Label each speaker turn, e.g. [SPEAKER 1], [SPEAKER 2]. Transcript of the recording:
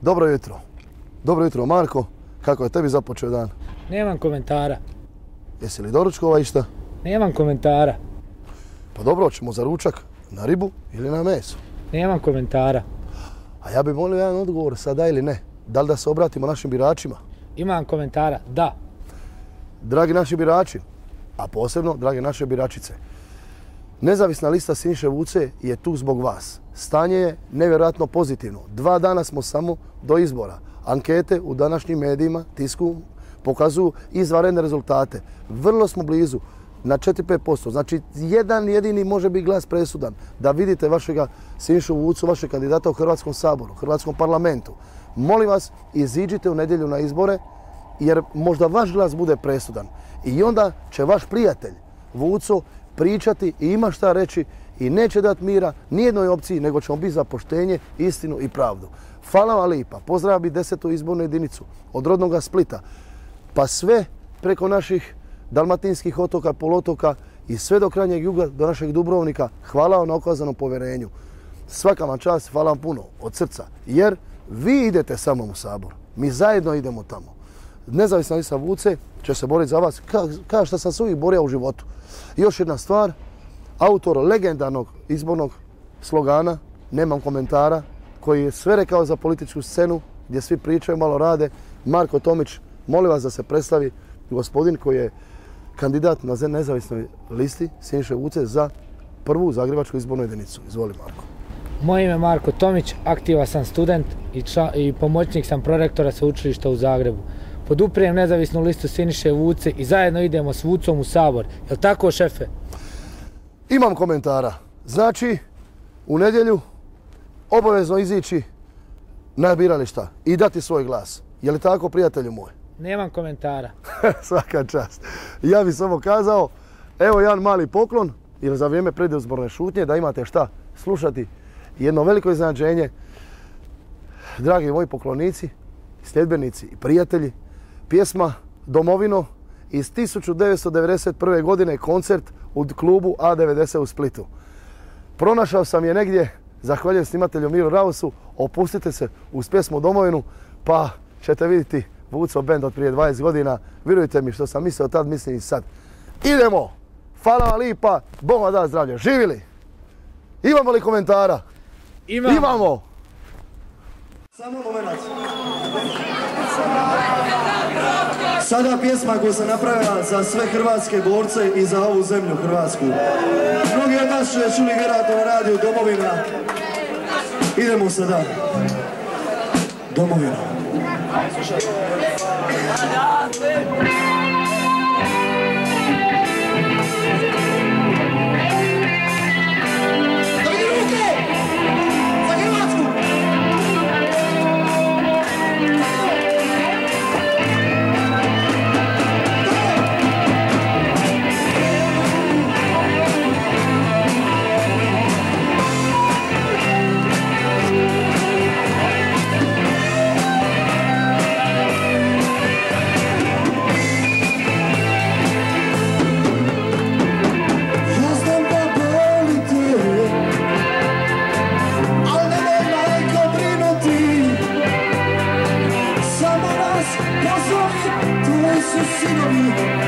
[SPEAKER 1] Dobro jutro. Dobro jutro, Marko. Kako je tebi započeo dan?
[SPEAKER 2] Nemam komentara.
[SPEAKER 1] Jesi li doručkova išta?
[SPEAKER 2] Nemam komentara.
[SPEAKER 1] Pa dobro, ćemo za ručak na ribu ili na meso?
[SPEAKER 2] Nemam komentara.
[SPEAKER 1] A ja bih molio jedan odgovor, sad da ili ne. Da li da se obratimo našim biračima?
[SPEAKER 2] Imam komentara, da.
[SPEAKER 1] Dragi naši birači, a posebno drage naše biračice, nezavisna lista Siniše Vuce je tu zbog vas. Stanje je nevjerojatno pozitivno. 2 dana smo samo do izbora. Ankete u današnjim medijima, tisku, pokazuju izvanredne rezultate. Vrlo smo blizu, na 4-5%. Znači, jedan jedini može biti glas presudan. Da vidite vašega Sinišu Vucu, vašeg kandidata u Hrvatskom saboru, Hrvatskom parlamentu. Molim vas, iziđite u nedjelju na izbore, jer možda vaš glas bude presudan. I onda će vaš prijatelj Vuco pričati i ima šta reći i neće dati mira nijednoj opciji, nego ćemo biti za poštenje, istinu i pravdu. Hvala vam lipa. Pozdrav i 10. izbornu jedinicu od rodnoga Splita, pa sve preko naših dalmatinskih otoka, poluotoka i sve do krajnjeg juga, do našeg Dubrovnika. Hvala vam na okazanom povjerenju. Svaka vam čast, hvala vam puno, od srca. Jer vi idete sa mnom u Sabor. Mi zajedno idemo tamo. Nezavisna lista Vuce će se boriti za vas kao što sam se uvijek borio u životu. Još jedna stvar, autor legendarnog izbornog slogana, nemam komentara, koji je sve rekao za političku scenu, gdje svi pričaju, malo rade, Marko Tomić, molim vas da se predstavi gospodin koji je kandidat na nezavisnoj listi Siniše Vuce za prvu zagrebačku izbornu jedinicu. Izvoli, Marko.
[SPEAKER 2] Moje ime je Marko Tomić, aktivan sam student i pomoćnik sam prorektora sveučilišta u Zagrebu. Poduprijem nezavisnu listu Siniše Vuce i zajedno idemo s Vucom u Sabor. Jel' tako, šefe?
[SPEAKER 1] Imam komentara. Znači, u nedjelju obavezno izići na birališta i dati svoj glas. Je li tako, prijatelju moj?
[SPEAKER 2] Nemam komentara.
[SPEAKER 1] Svaka čast. Ja bih samo kazao, evo jedan mali poklon, jer za vrijeme predizborne šutnje da imate šta slušati. Jedno veliko iznenađenje. Dragi moji poklonici, sljedbenici i prijatelji, pjesma Domovino iz 1991. godine, koncert u klubu A90 u Splitu. Pronašao sam je negdje, zahvaljujem snimatelju Miru Rausu, opustite se uz pjesmu Domovinu, pa ćete vidjeti Vuco band od prije 20 godina. Vjerujte mi, što sam mislio tad, mislim i sad. Idemo! Hvala vam lipa, Bog vam da zdravlje. Živjeli! Imamo li komentara? Imamo!
[SPEAKER 3] Samo moment. Sada pjesma koju sam napravila za sve hrvatske borce i za ovu zemlju Hrvatsku. Mnogi od nas su je čuli vjerojatno na radiju Domovina. Idemo sada. Domovina.
[SPEAKER 4] Sinovi